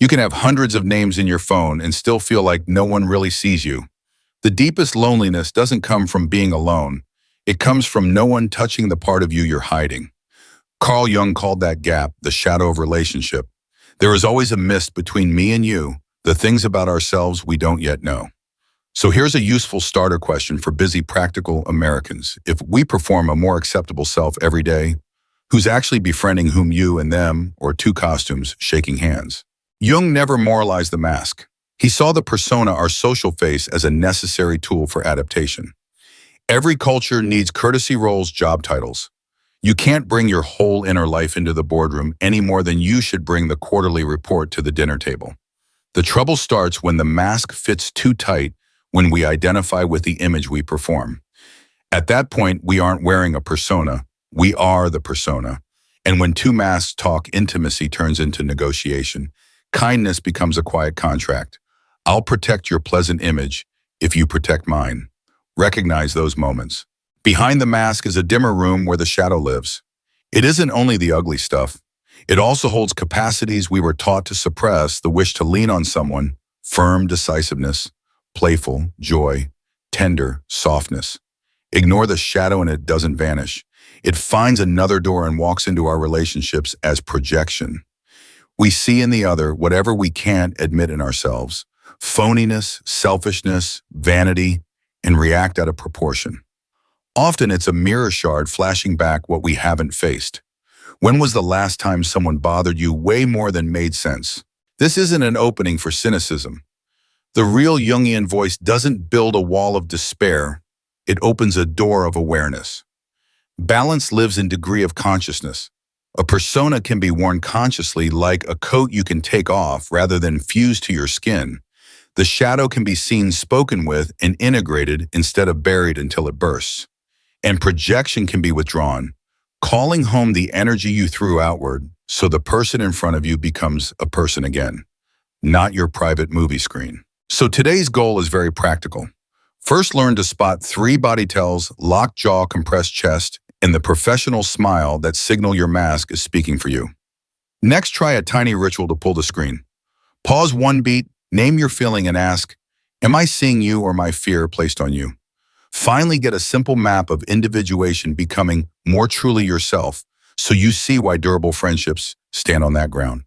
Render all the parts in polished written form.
You can have hundreds of names in your phone and still feel like no one really sees you. The deepest loneliness doesn't come from being alone. It comes from no one touching the part of you you're hiding. Carl Jung called that gap the shadow of relationship. There is always a mist between me and you, the things about ourselves we don't yet know. So here's a useful starter question for busy, practical Americans. If we perform a more acceptable self every day, who's actually befriending whom, you and them, or two costumes shaking hands? Jung never moralized the mask. He saw the persona, our social face, as a necessary tool for adaptation. Every culture needs courtesy roles, job titles. You can't bring your whole inner life into the boardroom any more than you should bring the quarterly report to the dinner table. The trouble starts when the mask fits too tight, when we identify with the image we perform. At that point, we aren't wearing a persona, we are the persona. And when two masks talk, intimacy turns into negotiation. Kindness becomes a quiet contract. I'll protect your pleasant image if you protect mine. Recognize those moments. Behind the mask is a dimmer room where the shadow lives. It isn't only the ugly stuff. It also holds capacities we were taught to suppress, the wish to lean on someone, firm decisiveness, playful, joy, tender, softness. Ignore the shadow and it doesn't vanish. It finds another door and walks into our relationships as projection. We see in the other whatever we can't admit in ourselves. Phoniness, selfishness, vanity, and react out of proportion. Often it's a mirror shard flashing back what we haven't faced. When was the last time someone bothered you way more than made sense? This isn't an opening for cynicism. The real Jungian voice doesn't build a wall of despair. It opens a door of awareness. Balance lives in degree of consciousness. A persona can be worn consciously, like a coat you can take off rather than fuse to your skin. The shadow can be seen, spoken with, and integrated instead of buried until it bursts. And projection can be withdrawn, calling home the energy you threw outward so the person in front of you becomes a person again, not your private movie screen. So today's goal is very practical. First, learn to spot 3 body tells: locked jaw, compressed chest, and the professional smile that signal your mask is speaking for you. Next, try a tiny ritual to pull the screen. Pause 1 beat, name your feeling and ask, am I seeing you or my fear placed on you? Finally, get a simple map of individuation, becoming more truly yourself, so you see why durable friendships stand on that ground.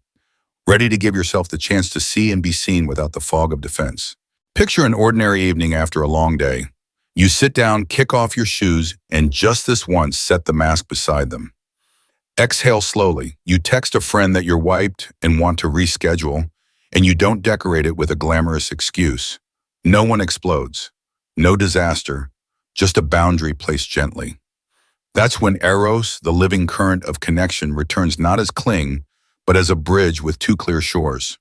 Ready to give yourself the chance to see and be seen without the fog of defense. Picture an ordinary evening after a long day. You sit down, kick off your shoes, and just this once, set the mask beside them. Exhale slowly. You text a friend that you're wiped and want to reschedule, and you don't decorate it with a glamorous excuse. No one explodes. No disaster. Just a boundary placed gently. That's when Eros, the living current of connection, returns not as cling, but as a bridge with 2 clear shores.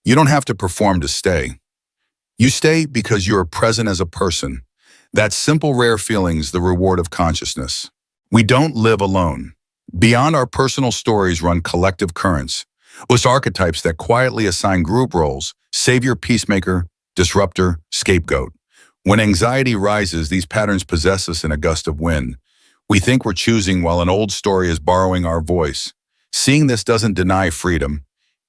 You don't have to perform to stay. You stay because you are present as a person. That simple, rare feeling's the reward of consciousness. We don't live alone. Beyond our personal stories run collective currents, with archetypes that quietly assign group roles: savior, peacemaker, disruptor, scapegoat. When anxiety rises, these patterns possess us in a gust of wind. We think we're choosing while an old story is borrowing our voice. Seeing this doesn't deny freedom.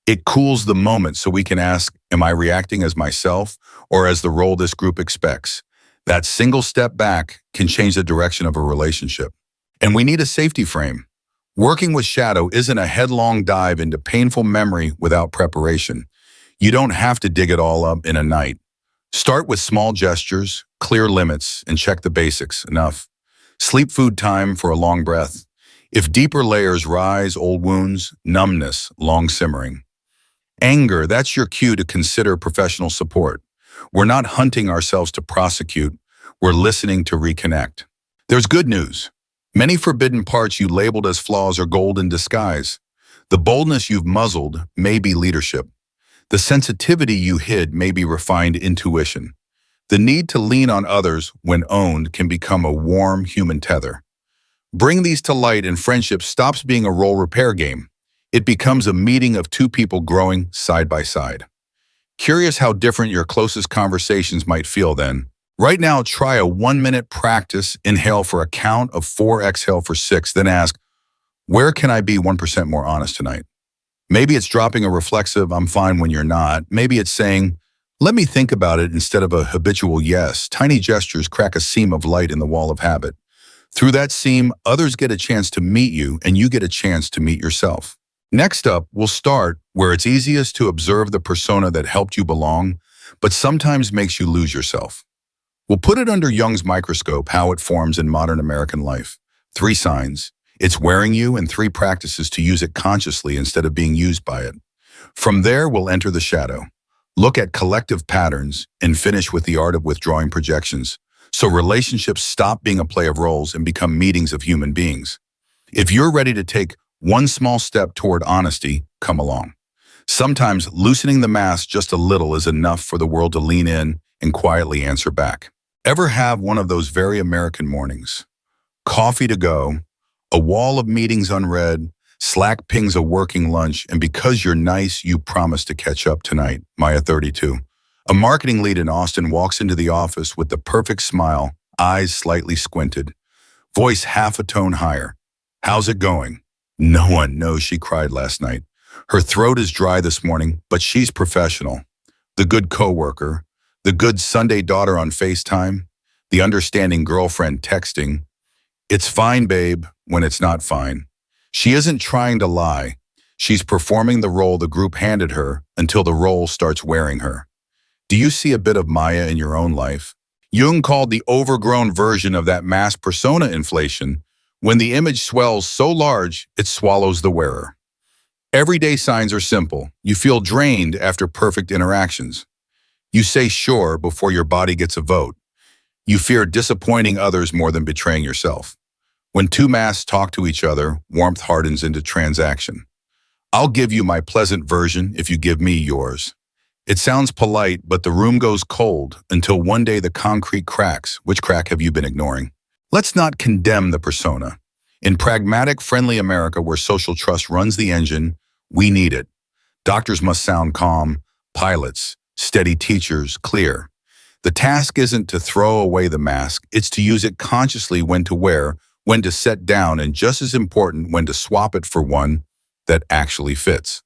It cools the moment so we can ask, am I reacting as myself or as the role this group expects? That single step back can change the direction of a relationship. And we need a safety frame. Working with shadow isn't a headlong dive into painful memory without preparation. You don't have to dig it all up in a night. Start with small gestures, clear limits, and check the basics. Enough. Sleep, food time for a long breath. If deeper layers rise, old wounds, numbness, long simmering. Anger, that's your cue to consider professional support. We're not hunting ourselves to prosecute. We're listening to reconnect. There's good news. Many forbidden parts you labeled as flaws are gold in disguise. The boldness you've muzzled may be leadership. The sensitivity you hid may be refined intuition. The need to lean on others when owned can become a warm human tether. Bring these to light and friendship stops being a role repair game. It becomes a meeting of 2 people growing side by side. Curious how different your closest conversations might feel then? Right now, try a 1-minute practice. Inhale for a count of 4, exhale for 6, then ask, where can I be 1% more honest tonight? Maybe it's dropping a reflexive, I'm fine when you're not. Maybe it's saying, let me think about it instead of a habitual yes. Tiny gestures crack a seam of light in the wall of habit. Through that seam, others get a chance to meet you and you get a chance to meet yourself. Next up, we'll start where it's easiest to observe the persona that helped you belong, but sometimes makes you lose yourself. We'll put it under Jung's microscope, how it forms in modern American life. 3 signs. It's wearing you, and 3 practices to use it consciously instead of being used by it. From there, we'll enter the shadow. Look at collective patterns and finish with the art of withdrawing projections, so relationships stop being a play of roles and become meetings of human beings. If you're ready to take one small step toward honesty, come along. Sometimes loosening the mask just a little is enough for the world to lean in and quietly answer back. Ever have one of those very American mornings? Coffee to go, a wall of meetings unread, Slack pings a working lunch, and because you're nice, you promise to catch up tonight. Maya 32. A marketing lead in Austin walks into the office with the perfect smile, eyes slightly squinted, voice half a tone higher. How's it going? No one knows she cried last night. Her throat is dry this morning, but she's professional. The good coworker, the good Sunday daughter on FaceTime, the understanding girlfriend texting. It's fine, babe, when it's not fine. She isn't trying to lie. She's performing the role the group handed her until the role starts wearing her. Do you see a bit of Maya in your own life? Jung called the overgrown version of that mass persona inflation, when the image swells so large it swallows the wearer. Everyday signs are simple. You feel drained after perfect interactions. You say sure before your body gets a vote. You fear disappointing others more than betraying yourself. When 2 masks talk to each other, warmth hardens into transaction. I'll give you my pleasant version if you give me yours. It sounds polite, but the room goes cold until one day the concrete cracks. Which crack have you been ignoring? Let's not condemn the persona. In pragmatic, friendly America where social trust runs the engine, we need it. Doctors must sound calm, pilots, steady teachers, clear. The task isn't to throw away the mask, it's to use it consciously when to wear, when to set down, and just as important, when to swap it for one that actually fits.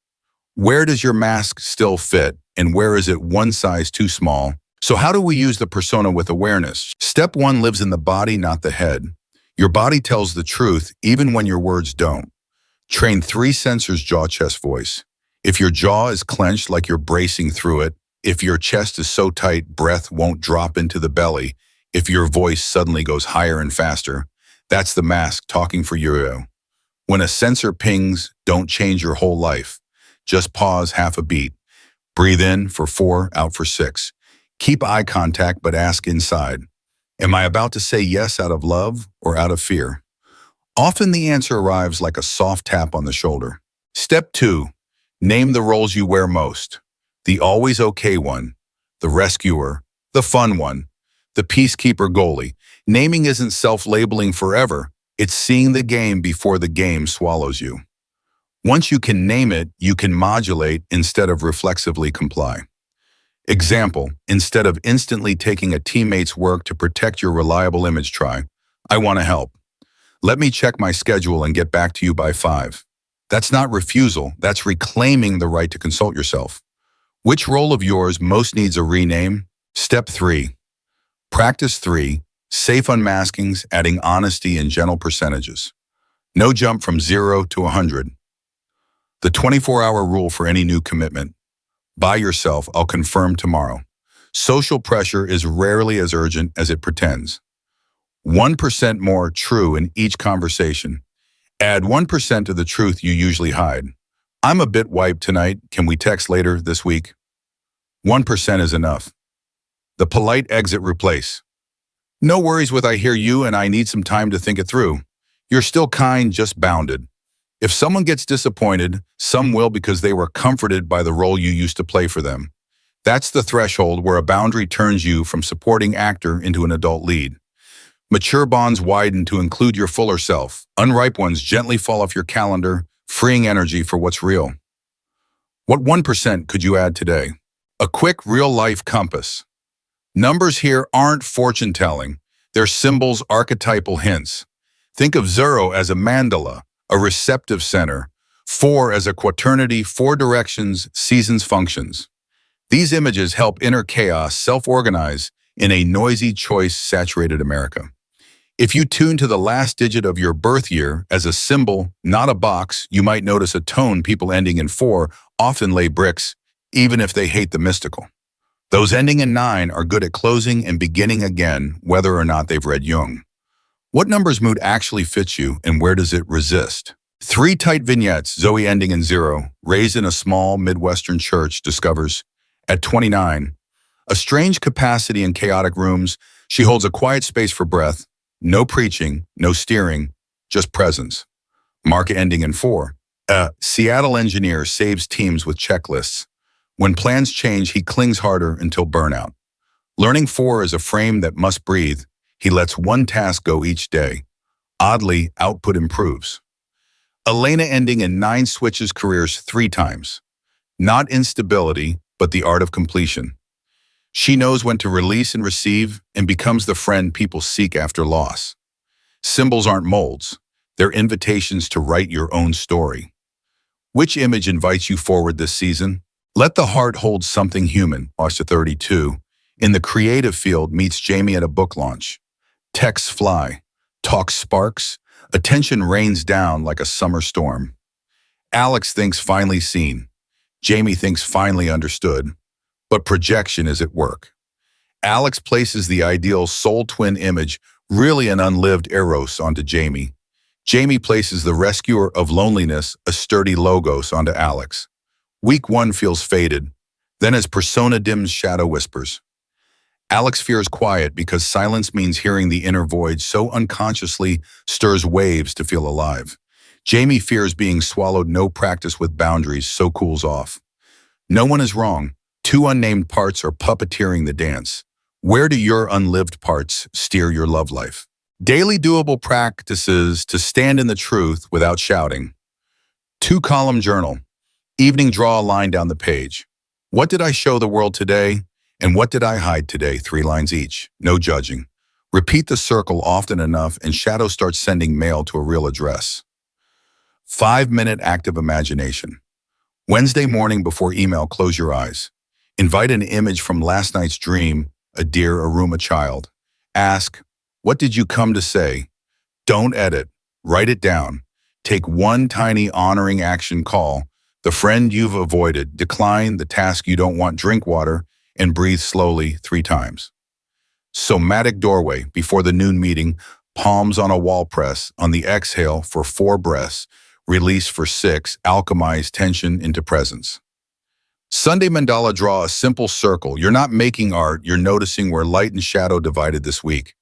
Where does your mask still fit, and where is it one size too small? So how do we use the persona with awareness? Step 1 lives in the body, not the head. Your body tells the truth even when your words don't. Train 3 sensors: jaw, chest, voice. If your jaw is clenched like you're bracing through it, if your chest is so tight breath won't drop into the belly, if your voice suddenly goes higher and faster, that's the mask talking for you. When a sensor pings, don't change your whole life. Just pause half a beat. Breathe in for 4, out for 6. Keep eye contact, but ask inside. Am I about to say yes out of love or out of fear? Often the answer arrives like a soft tap on the shoulder. Step 2, name the roles you wear most. The always okay one, the rescuer, the fun one, the peacekeeper goalie. Naming isn't self-labeling forever. It's seeing the game before the game swallows you. Once you can name it, you can modulate instead of reflexively comply. Example, instead of instantly taking a teammate's work to protect your reliable image, try, I want to help. Let me check my schedule and get back to you by 5. That's not refusal, that's reclaiming the right to consult yourself. Which role of yours most needs a rename? Step 3. Practice 3. Safe unmaskings, adding honesty in gentle percentages. No jump from 0 to 100. The 24-hour rule for any new commitment. By yourself, I'll confirm tomorrow. Social pressure is rarely as urgent as it pretends. 1% more true in each conversation. Add 1% of the truth you usually hide. I'm a bit wiped tonight. Can we text later this week? 1% is enough. The polite exit replace. No worries with I hear you and I need some time to think it through. You're still kind, just bounded. If someone gets disappointed, some will because they were comforted by the role you used to play for them. That's the threshold where a boundary turns you from supporting actor into an adult lead. Mature bonds widen to include your fuller self. Unripe ones gently fall off your calendar, freeing energy for what's real. What 1% could you add today? A quick real-life compass. Numbers here aren't fortune-telling. They're symbols, archetypal hints. Think of 0 as a mandala, a receptive center. 4 as a quaternity, 4 directions, seasons, functions. These images help inner chaos self-organize in a noisy, choice-saturated America. If you tune to the last digit of your birth year as a symbol, not a box, you might notice a tone. People ending in 4 often lay bricks, even if they hate the mystical. Those ending in 9 are good at closing and beginning again, whether or not they've read Jung. What number's mood actually fits you, and where does it resist? 3 tight vignettes. Zoe ending in 0, raised in a small Midwestern church, discovers, at 29, a strange capacity in chaotic rooms. She holds a quiet space for breath, no preaching, no steering, just presence. Mark ending in 4, a Seattle engineer saves teams with checklists. When plans change, he clings harder until burnout. Learning 4 is a frame that must breathe. He lets one task go each day. Oddly, output improves. Elena ending in 9 switches careers 3 times. Not instability, but the art of completion. She knows when to release and receive and becomes the friend people seek after loss. Symbols aren't molds. They're invitations to write your own story. Which image invites you forward this season? Let the heart hold something human, Watch 32. In the creative field meets Jamie at a book launch. Texts fly, talk sparks, attention rains down like a summer storm. Alex thinks finally seen. Jamie thinks finally understood. But projection is at work. Alex places the ideal soul twin image, really an unlived eros, onto Jamie. Jamie places the rescuer of loneliness, a sturdy logos, onto Alex. Week 1 feels faded. Then as persona dims, shadow whispers. Alex fears quiet because silence means hearing the inner void so unconsciously stirs waves to feel alive. Jamie fears being swallowed, no practice with boundaries, so cools off. No one is wrong. 2 unnamed parts are puppeteering the dance. Where do your unlived parts steer your love life? Daily doable practices to stand in the truth without shouting. 2-column journal. Evening, draw a line down the page. What did I show the world today? And what did I hide today? 3 lines each. No judging. Repeat the circle often enough and shadow starts sending mail to a real address. 5-minute active imagination. Wednesday morning before email, close your eyes. Invite an image from last night's dream, a dear, a room, a child. Ask, what did you come to say? Don't edit. Write it down. Take 1 tiny honoring action call. The friend you've avoided. Decline the task you don't want. Drink water and breathe slowly 3 times. Somatic doorway. Before the noon meeting, palms on a wall press. On the exhale for 4 breaths. Release for 6. Alchemize tension into presence. Sunday mandala, draw a simple circle. You're not making art, you're noticing where light and shadow divided this week.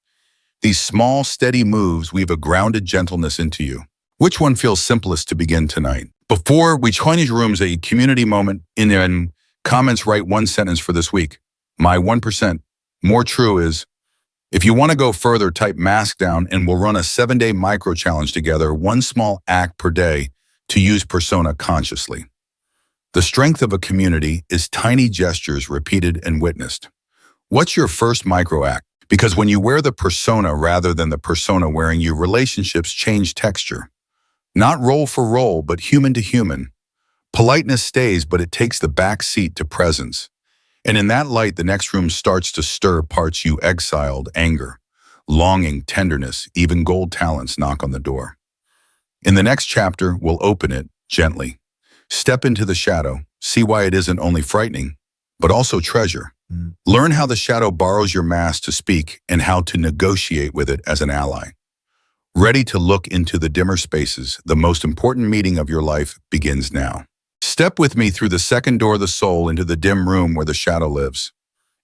These small, steady moves weave a grounded gentleness into you. Which one feels simplest to begin tonight? Before we change rooms, a community moment in comments, write 1 sentence for this week. My 1% more true is, if you want to go further, type mask down and we'll run a 7-day micro challenge together, 1 small act per day to use persona consciously. The strength of a community is tiny gestures repeated and witnessed. What's your first micro act? Because when you wear the persona rather than the persona wearing you, relationships change texture. Not role for role, but human to human. Politeness stays, but it takes the back seat to presence. And in that light, the next room starts to stir parts you exiled, anger, longing, tenderness, even gold talents knock on the door. In the next chapter, we'll open it gently. Step into the shadow, see why it isn't only frightening, but also treasure. Learn how the shadow borrows your mask to speak and how to negotiate with it as an ally. Ready to look into the dimmer spaces, the most important meeting of your life begins now. Step with me through the second door of the soul into the dim room where the shadow lives.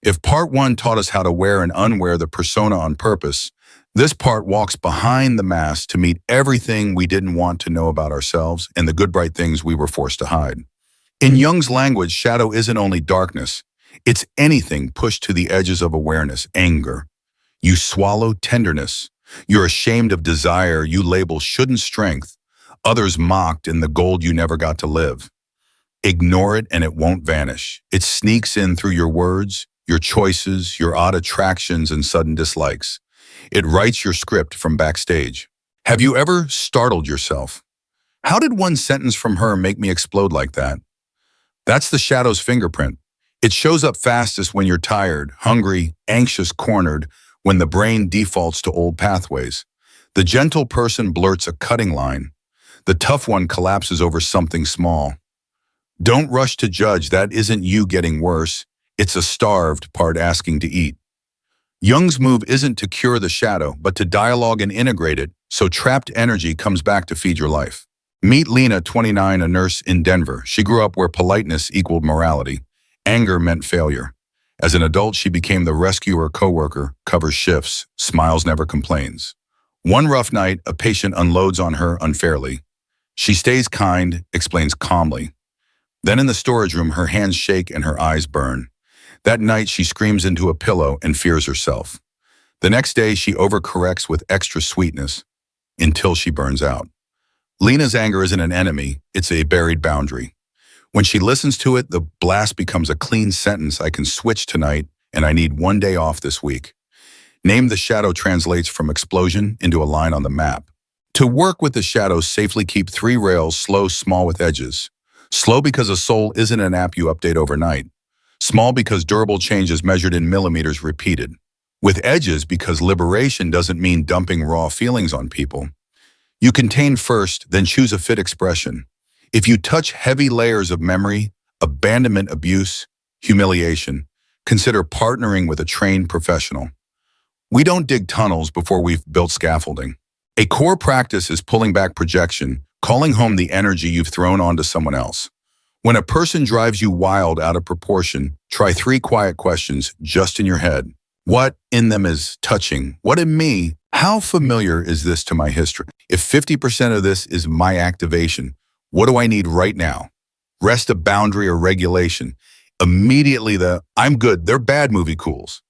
If part 1 taught us how to wear and unwear the persona on purpose, this part walks behind the mask to meet everything we didn't want to know about ourselves and the good bright things we were forced to hide. In Jung's language, shadow isn't only darkness, it's anything pushed to the edges of awareness. Anger. You swallow tenderness. You're ashamed of desire you label shouldn't strength. Others mocked in the gold you never got to live. Ignore it and it won't vanish. It sneaks in through your words, your choices, your odd attractions and sudden dislikes. It writes your script from backstage. Have you ever startled yourself? How did one sentence from her make me explode like that? That's the shadow's fingerprint. It shows up fastest when you're tired, hungry, anxious, cornered, when the brain defaults to old pathways. The gentle person blurts a cutting line. The tough one collapses over something small. Don't rush to judge. That isn't you getting worse. It's a starved part asking to eat. Jung's move isn't to cure the shadow, but to dialogue and integrate it so trapped energy comes back to feed your life. Meet Lena, 29, a nurse in Denver. She grew up where politeness equaled morality. Anger meant failure. As an adult, she became the rescuer coworker, covers shifts, smiles, never complains. One rough night, a patient unloads on her unfairly. She stays kind, explains calmly. Then in the storage room, her hands shake and her eyes burn. That night, she screams into a pillow and fears herself. The next day, she overcorrects with extra sweetness until she burns out. Lena's anger isn't an enemy, it's a buried boundary. When she listens to it, the blast becomes a clean sentence. I can switch tonight, and I need one day off this week. Name the shadow translates from explosion into a line on the map. To work with the shadows, safely keep 3 rails, slow, small with edges. Slow because a soul isn't an app you update overnight. Small because durable change is measured in millimeters repeated. With edges because liberation doesn't mean dumping raw feelings on people. You contain first, then choose a fit expression. If you touch heavy layers of memory, abandonment, abuse, humiliation, consider partnering with a trained professional. We don't dig tunnels before we've built scaffolding. A core practice is pulling back projection, calling home the energy you've thrown onto someone else. When a person drives you wild out of proportion, try 3 quiet questions just in your head. What in them is touching? What in me? How familiar is this to my history? If 50% of this is my activation, what do I need right now? Rest a boundary or regulation. Immediately I'm good, they're bad movie cools.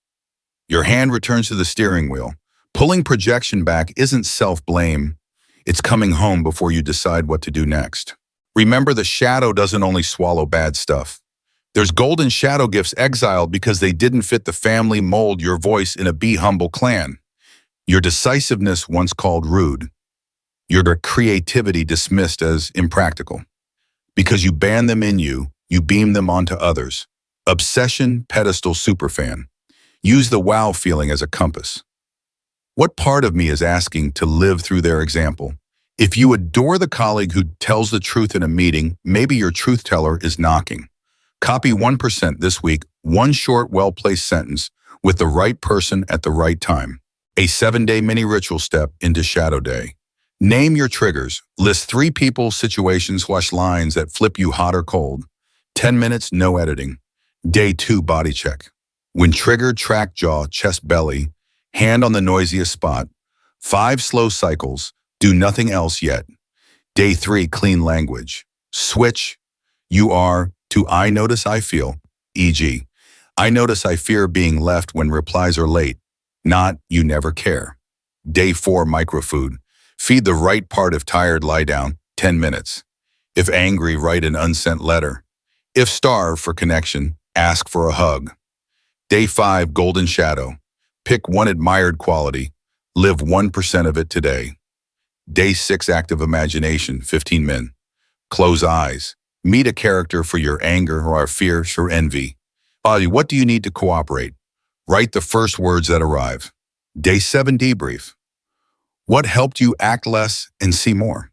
Your hand returns to the steering wheel. Pulling projection back isn't self-blame. It's coming home before you decide what to do next. Remember, the shadow doesn't only swallow bad stuff. There's golden shadow gifts exiled because they didn't fit the family mold. Your voice in a Be Humble clan. Your decisiveness once called rude. Your creativity dismissed as impractical. Because you ban them in you, you beam them onto others. Obsession, pedestal, superfan. Use the wow feeling as a compass. What part of me is asking to live through their example? If you adore the colleague who tells the truth in a meeting, maybe your truth teller is knocking. Copy 1% this week, 1 short, well-placed sentence with the right person at the right time. A 7-day mini ritual step into Shadow Day. Name your triggers. List 3 people, situations, /lines that flip you hot or cold. 10 minutes, no editing. Day 2, body check. When triggered, track jaw, chest, belly, hand on the noisiest spot. 5 slow cycles. Do nothing else yet. Day 3, clean language. Switch you are to I notice I feel, e.g. I notice I fear being left when replies are late, not you never care. Day 4, microfood. Feed the right part. If tired, lie down, 10 minutes. If angry, write an unsent letter. If starved for connection, ask for a hug. Day 5, golden shadow. Pick 1 admired quality. Live 1% of it today. Day 6, active imagination, 15 min. Close eyes. Meet a character for your anger or fear or envy. What do you need to cooperate? Write the first words that arrive. Day 7, debrief. What helped you act less and see more?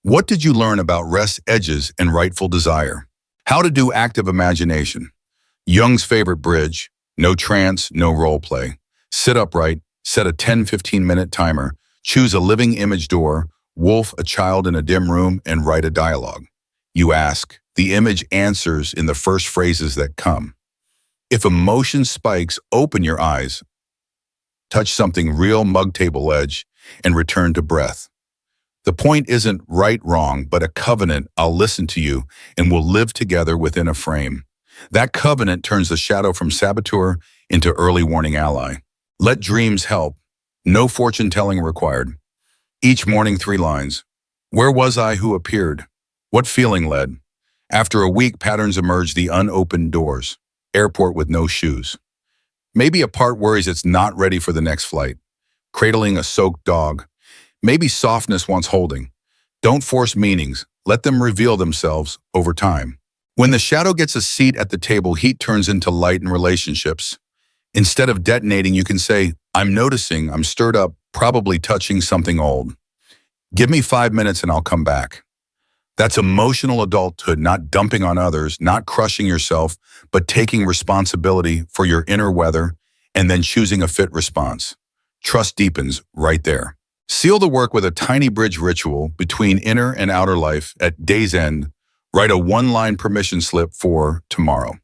What did you learn about rest, edges, and rightful desire? How to do active imagination. Jung's favorite bridge. No trance, no role play. Sit upright, set a 10-15 minute timer. Choose a living image door, wolf, a child in a dim room, and write a dialogue. You ask, the image answers in the first phrases that come. If emotion spikes, open your eyes, touch something real, mug table edge, and return to breath. The point isn't right, wrong, but a covenant. I'll listen to you, and we'll live together within a frame. That covenant turns the shadow from saboteur into early warning ally. Let dreams help. No fortune-telling required. Each morning, 3 lines. Where was I? Who appeared? What feeling led? After a week, patterns emerge. The unopened doors. Airport with no shoes. Maybe a part worries it's not ready for the next flight. Cradling a soaked dog. Maybe softness wants holding. Don't force meanings. Let them reveal themselves over time. When the shadow gets a seat at the table, heat turns into light in relationships. Instead of detonating, you can say, I'm noticing, I'm stirred up, probably touching something old. Give me 5 minutes and I'll come back. That's emotional adulthood, not dumping on others, not crushing yourself, but taking responsibility for your inner weather and then choosing a fit response. Trust deepens right there. Seal the work with a tiny bridge ritual between inner and outer life. At day's end, write a one-line permission slip for tomorrow.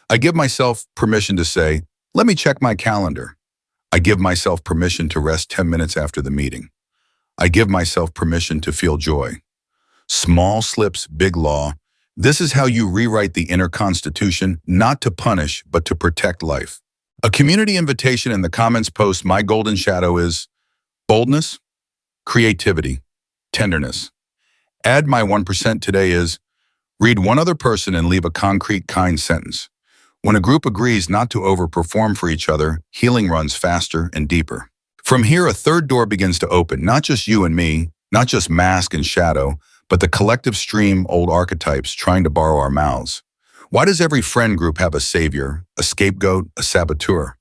I give myself permission to say, let me check my calendar. I give myself permission to rest 10 minutes after the meeting. I give myself permission to feel joy. Small slips, big law. This is how you rewrite the inner constitution, not to punish, but to protect life. A community invitation in the comments post, my golden shadow is boldness, creativity, tenderness. Add my 1% today is read one other person and leave a concrete, kind sentence. When a group agrees not to overperform for each other, healing runs faster and deeper. From here, a third door begins to open, not just you and me, not just mask and shadow, but the collective stream, old archetypes trying to borrow our mouths. Why does every friend group have a savior, a scapegoat, a saboteur?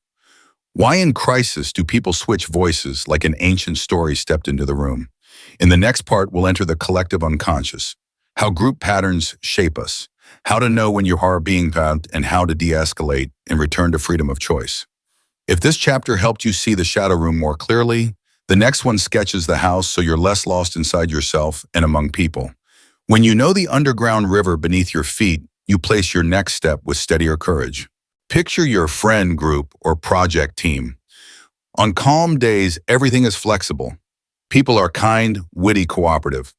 Why in crisis do people switch voices like an ancient story stepped into the room? In the next part, we'll enter the collective unconscious, how group patterns shape us, how to know when you are being pumped, and how to de-escalate and return to freedom of choice. If this chapter helped you see the shadow room more clearly, the next one sketches the house so you're less lost inside yourself and among people. When you know the underground river beneath your feet, you place your next step with steadier courage. Picture your friend group or project team. On calm days, everything is flexible. People are kind, witty, cooperative.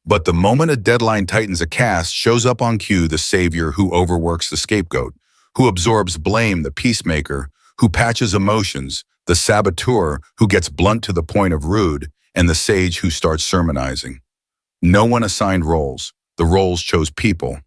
But the moment a deadline tightens a cast, shows up on cue the savior who overworks the scapegoat, who absorbs blame, the peacemaker, who patches emotions, the saboteur who gets blunt to the point of rude, and the sage who starts sermonizing. No one assigned roles. The roles chose people.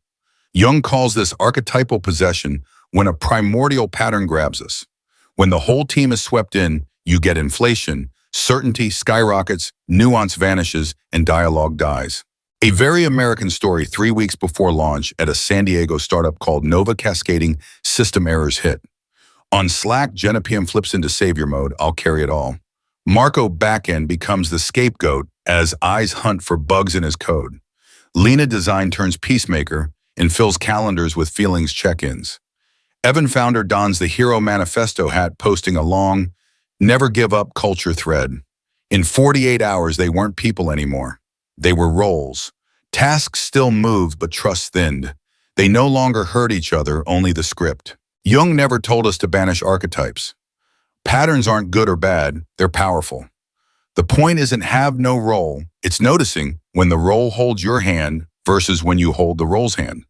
Jung calls this archetypal possession when a primordial pattern grabs us. When the whole team is swept in, you get inflation, certainty skyrockets, nuance vanishes, and dialogue dies. A very American story 3 weeks before launch at a San Diego startup called Nova Cascading, system errors hit. On Slack, Jenna PM flips into savior mode, I'll carry it all. Marco backend becomes the scapegoat as eyes hunt for bugs in his code. Lena design turns peacemaker and fills calendars with feelings check-ins. Evan founder dons the hero manifesto hat, posting a long, never give up culture thread. In 48 hours, they weren't people anymore. They were roles. Tasks still moved, but trust thinned. They no longer heard each other, only the script. Jung never told us to banish archetypes. Patterns aren't good or bad, they're powerful. The point isn't have no role, it's noticing when the role holds your hand versus when you hold the role's hand.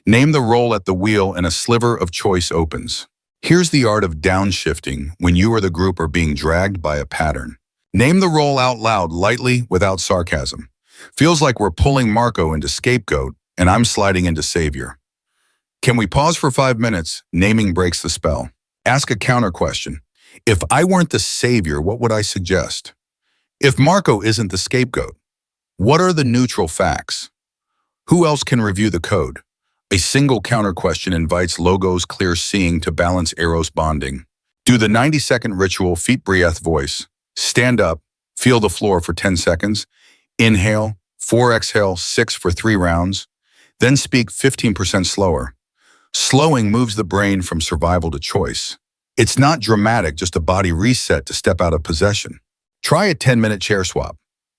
Name the role at the wheel and a sliver of choice opens. Here's the art of downshifting when you or the group are being dragged by a pattern. Name the role out loud, lightly, without sarcasm. Feels like we're pulling Marco into scapegoat and I'm sliding into savior. Can we pause for 5 minutes? Naming breaks the spell. Ask a counter question. If I weren't the savior, what would I suggest? If Marco isn't the scapegoat, what are the neutral facts? Who else can review the code? A single counter question invites logos clear seeing to balance eros bonding. Do the 90-second ritual, feet breath voice. Stand up, feel the floor for 10 seconds. Inhale, 4 exhale, 6 for 3 rounds. Then speak 15% slower. Slowing moves the brain from survival to choice. It's not dramatic, just a body reset to step out of possession. Try a 10-minute chair swap.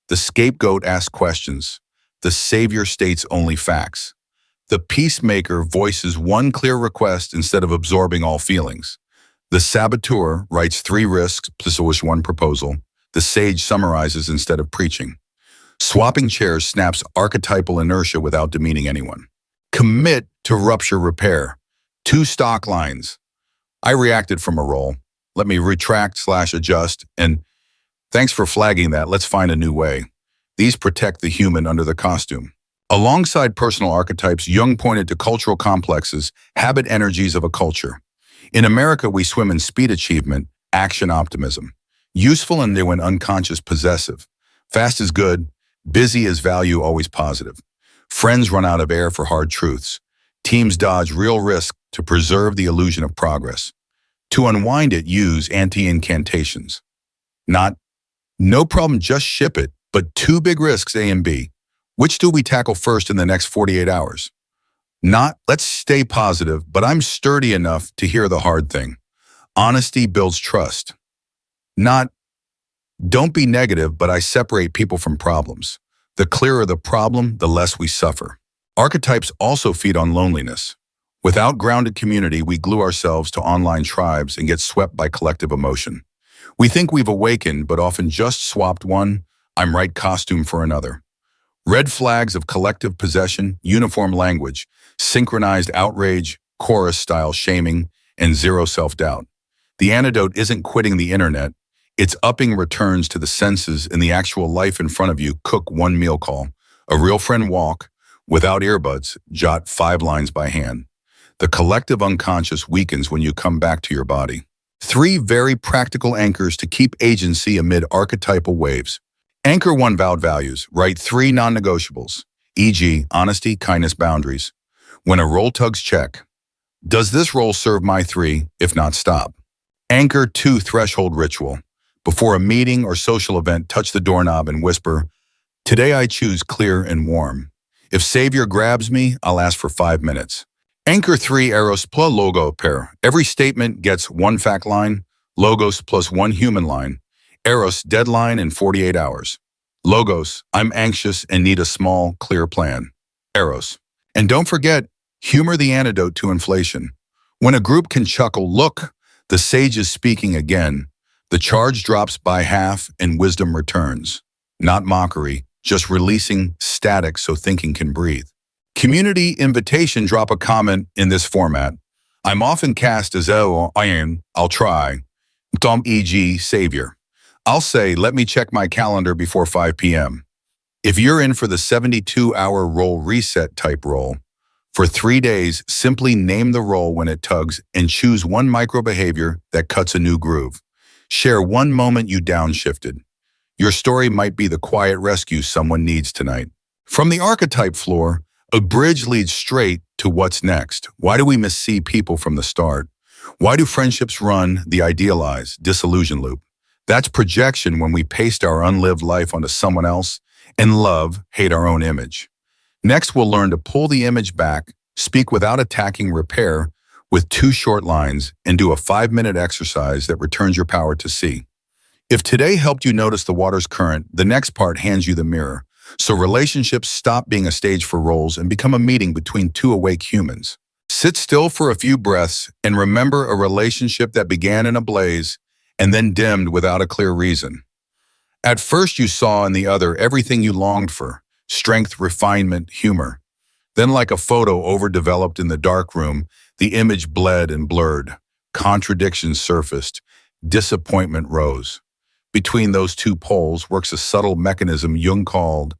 The scapegoat asks questions. The savior states only facts. The peacemaker voices one clear request instead of absorbing all feelings. The saboteur writes 3 risks plus 1 proposal. The sage summarizes instead of preaching. Swapping chairs snaps archetypal inertia without demeaning anyone. Commit to rupture repair. 2 stock lines. I reacted from a role. Let me retract/adjust, and thanks for flagging that. Let's find a new way. These protect the human under the costume. Alongside personal archetypes, Jung pointed to cultural complexes, habit energies of a culture. In America, we swim in speed achievement, action optimism. Useful and when unconscious possessive. Fast is good, Busy is value always positive. Friends run out of air for hard truths. Teams dodge real risk to preserve the illusion of progress. To unwind it, use anti-incantations. Not, no problem, just ship it, but two big risks, A and B. Which do we tackle first in the next 48 hours? Not, let's stay positive, but I'm sturdy enough to hear the hard thing. Honesty builds trust. Not, don't be negative, but I separate people from problems. The clearer the problem, the less we suffer. Archetypes also feed on loneliness. Without grounded community, we glue ourselves to online tribes and get swept by collective emotion. We think we've awakened, but often just swapped one "I'm right" costume for another. Red flags of collective possession, uniform language, synchronized outrage, chorus-style shaming, and zero self-doubt. The antidote isn't quitting the internet, it's upping returns to the senses in the actual life in front of you. Cook one meal call, a real friend walk, without earbuds, jot 5 lines by hand. The collective unconscious weakens when you come back to your body. 3 very practical anchors to keep agency amid archetypal waves. Anchor 1, vowed values. Write 3 non-negotiables, e.g. honesty, kindness, boundaries. When a role tugs, check. Does this role serve my 3? If not, stop. Anchor 2, threshold ritual. Before a meeting or social event, touch the doorknob and whisper, "Today I choose clear and warm." If Savior grabs me, I'll ask for 5 minutes. Anchor 3, eros plus logo pair. Every statement gets 1 fact line, logos plus 1 human line. Eros, deadline in 48 hours. Logos, I'm anxious and need a small, clear plan. Eros. And don't forget, humor the antidote to inflation. When a group can chuckle, "Look, the sage is speaking again," the charge drops by half and wisdom returns. Not mockery, just releasing static so thinking can breathe. Community invitation, drop a comment in this format. I'm often cast as I'll try. Tom, e.g. Savior. I'll say, let me check my calendar before 5 p.m. If you're in for the 72-hour role reset type role, for 3 days, simply name the role when it tugs and choose 1 micro behavior that cuts a new groove. Share 1 moment you downshifted. Your story might be the quiet rescue someone needs tonight. From the archetype floor, a bridge leads straight to what's next. Why do we missee people from the start? Why do friendships run the idealize, disillusion loop? That's projection when we paste our unlived life onto someone else and love, hate our own image. Next, we'll learn to pull the image back, speak without attacking, repair with 2 short lines, and do a 5-minute exercise that returns your power to see. If today helped you notice the water's current, the next part hands you the mirror. So relationships stop being a stage for roles and become a meeting between 2 awake humans. Sit still for a few breaths and remember a relationship that began in a blaze and then dimmed without a clear reason. At first you saw in the other everything you longed for: strength, refinement, humor. Then, like a photo overdeveloped in the dark room, the image bled and blurred. Contradictions surfaced. Disappointment rose. Between those 2 poles works a subtle mechanism Jung called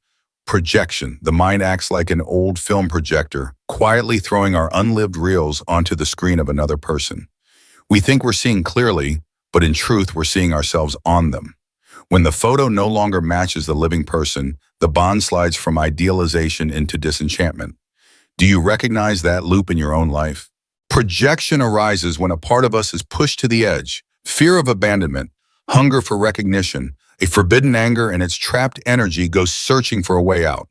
projection. The mind acts like an old film projector, quietly throwing our unlived reels onto the screen of another person. We think we're seeing clearly, but in truth, we're seeing ourselves on them. When the photo no longer matches the living person, the bond slides from idealization into disenchantment. Do you recognize that loop in your own life? Projection arises when a part of us is pushed to the edge. Fear of abandonment, hunger for recognition, a forbidden anger, and its trapped energy goes searching for a way out.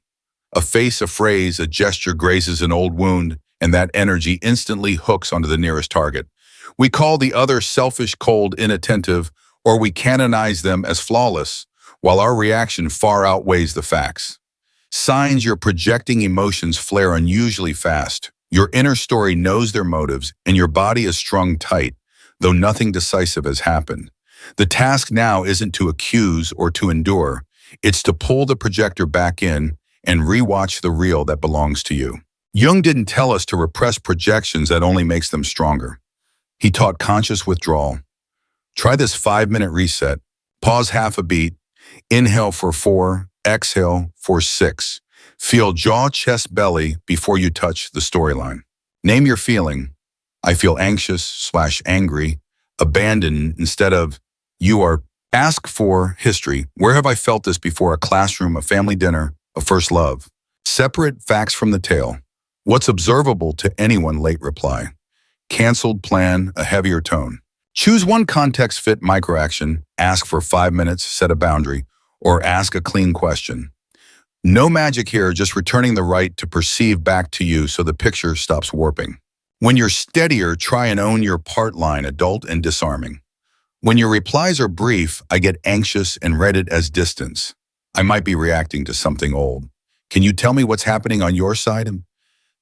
A face, a phrase, a gesture grazes an old wound, and that energy instantly hooks onto the nearest target. We call the other selfish, cold, inattentive, or we canonize them as flawless, while our reaction far outweighs the facts. Signs you're projecting: emotions flare unusually fast. Your inner story knows their motives, and your body is strung tight, though nothing decisive has happened. The task now isn't to accuse or to endure. It's to pull the projector back in and rewatch the reel that belongs to you. Jung didn't tell us to repress projections, that only makes them stronger. He taught conscious withdrawal. Try this 5-minute reset. Pause half a beat. Inhale for 4, exhale for 6. Feel jaw, chest, belly before you touch the storyline. Name your feeling. I feel anxious/angry, abandoned instead of you are Ask for history. Where have I felt this before? A classroom, a family dinner, a first love. Separate facts from the tale. What's observable to anyone? Late reply. Canceled plan, a heavier tone. Choose one context-fit microaction. Ask for 5 minutes, set a boundary, or ask a clean question. No magic here, just returning the right to perceive back to you so the picture stops warping. When you're steadier, try and own your part line, adult and disarming. When your replies are brief, I get anxious and read it as distance. I might be reacting to something old. Can you tell me what's happening on your side?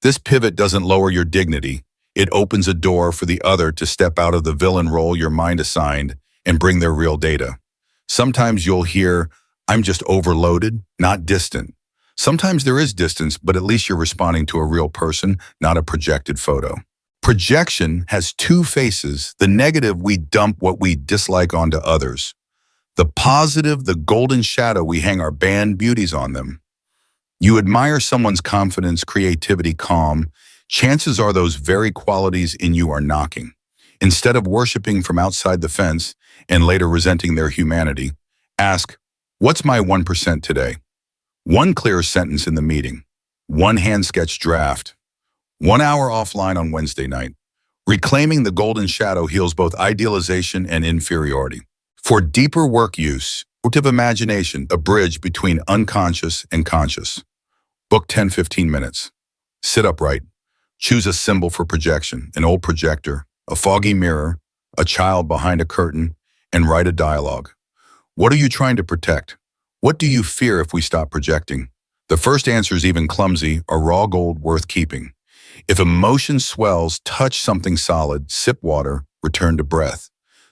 This pivot doesn't lower your dignity. It opens a door for the other to step out of the villain role your mind assigned and bring their real data. Sometimes you'll hear, I'm just overloaded, not distant. Sometimes there is distance, but at least you're responding to a real person, not a projected photo. Projection has two faces. The negative, we dump what we dislike onto others. The positive, the golden shadow, we hang our banned beauties on them. You admire someone's confidence, creativity, calm. Chances are those very qualities in you are knocking. Instead of worshiping from outside the fence and later resenting their humanity, ask, what's my 1% today? One clear sentence in the meeting. One hand sketch draft. 1 hour offline on Wednesday night. Reclaiming the golden shadow heals both idealization and inferiority. For deeper work use, active imagination, a bridge between unconscious and conscious. Book 10-15 minutes. Sit upright. Choose a symbol for projection, an old projector, a foggy mirror, a child behind a curtain, and write a dialogue. What are you trying to protect? What do you fear if we stop projecting? The first answer is even clumsy, a raw gold worth keeping. If emotion swells, touch something solid, sip water, return to breath.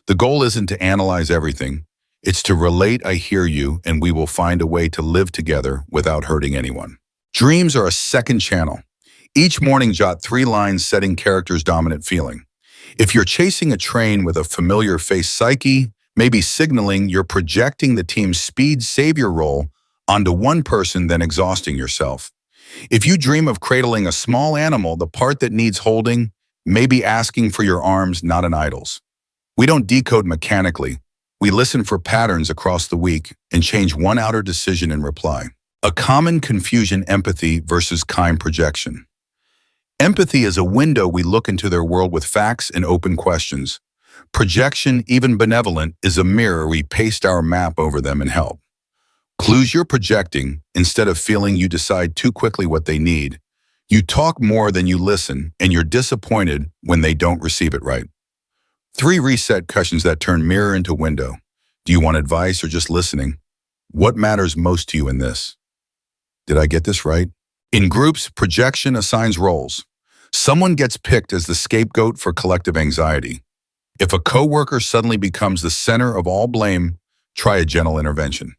The goal isn't to analyze everything. It's to relate, I hear you, and we will find a way to live together without hurting anyone. Dreams are a second channel. Each morning, jot 3 lines setting character's dominant feeling. If you're chasing a train with a familiar face, Psyche may be signaling you're projecting the team's speed savior role onto one person, then exhausting yourself. If you dream of cradling a small animal, the part that needs holding may be asking for your arms, not an idol's. We don't decode mechanically. We listen for patterns across the week and change one outer decision in reply. A common confusion: empathy versus kind projection. Empathy is a window we look into their world with facts and open questions. Projection, even benevolent, is a mirror we paste our map over them and help. Clues you're projecting. Instead of feeling you decide too quickly what they need, you talk more than you listen, and you're disappointed when they don't receive it right. 3 reset questions that turn mirror into window. Do you want advice or just listening? What matters most to you in this? Did I get this right? In groups, projection assigns roles. Someone gets picked as the scapegoat for collective anxiety. If a coworker suddenly becomes the center of all blame, try a gentle intervention.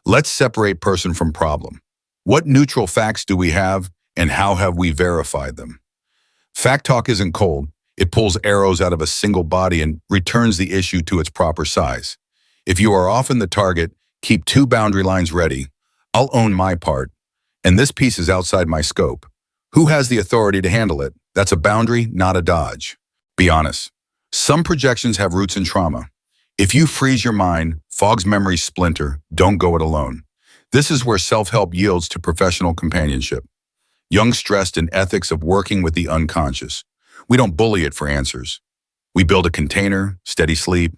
Let's separate person from problem. What neutral facts do we have, and how have we verified them? Fact talk isn't cold. It pulls arrows out of a single body and returns the issue to its proper size. If you are often the target, keep 2 boundary lines ready. I'll own my part, and this piece is outside my scope. Who has the authority to handle it? That's a boundary, not a dodge. Be honest. Some projections have roots in trauma. If you freeze your mind, fog's memories splinter, don't go it alone. This is where self-help yields to professional companionship. Jung stressed an ethics of working with the unconscious. We don't bully it for answers. We build a container, steady sleep,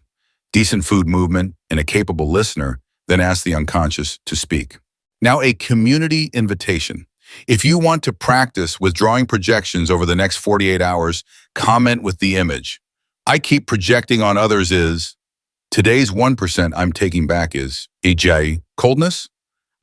decent food movement, and a capable listener, then ask the unconscious to speak. Now, a community invitation. If you want to practice withdrawing projections over the next 48 hours, comment with the image. I keep projecting on others is, today's 1% I'm taking back is, EJ, coldness?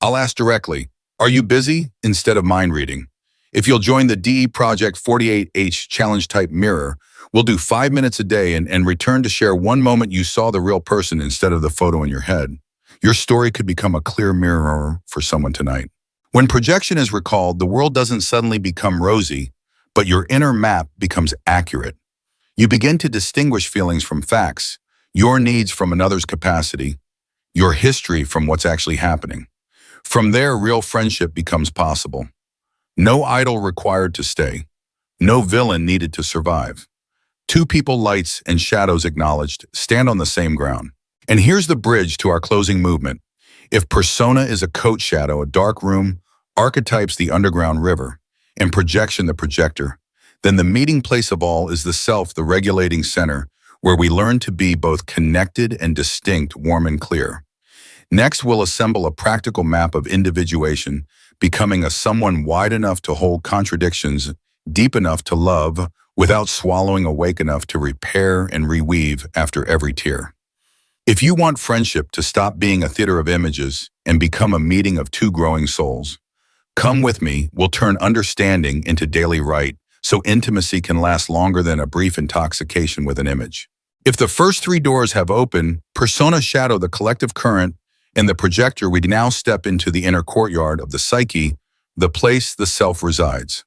I'll ask directly, are you busy? Instead of mind reading. If you'll join the DE Project 48H challenge type mirror, we'll do 5 minutes a day and return to share one moment you saw the real person instead of the photo in your head. Your story could become a clear mirror for someone tonight. When projection is recalled, the world doesn't suddenly become rosy, but your inner map becomes accurate. You begin to distinguish feelings from facts, your needs from another's capacity, your history from what's actually happening. From there, real friendship becomes possible. No idol required to stay. No villain needed to survive. 2 people, lights and shadows acknowledged, stand on the same ground. And here's the bridge to our closing movement. If persona is a coat shadow, a dark room, archetypes the underground river, and projection the projector, then the meeting place of all is the self, the regulating center, where we learn to be both connected and distinct, warm and clear. Next, we'll assemble a practical map of individuation, becoming a someone wide enough to hold contradictions, deep enough to love, without swallowing, awake enough to repair and reweave after every tear. If you want friendship to stop being a theater of images and become a meeting of two growing souls, come with me, we'll turn understanding into daily rite, so intimacy can last longer than a brief intoxication with an image. If the first three doors have opened, persona shadow the collective current, and the projector, we now step into the inner courtyard of the psyche, the place the self resides.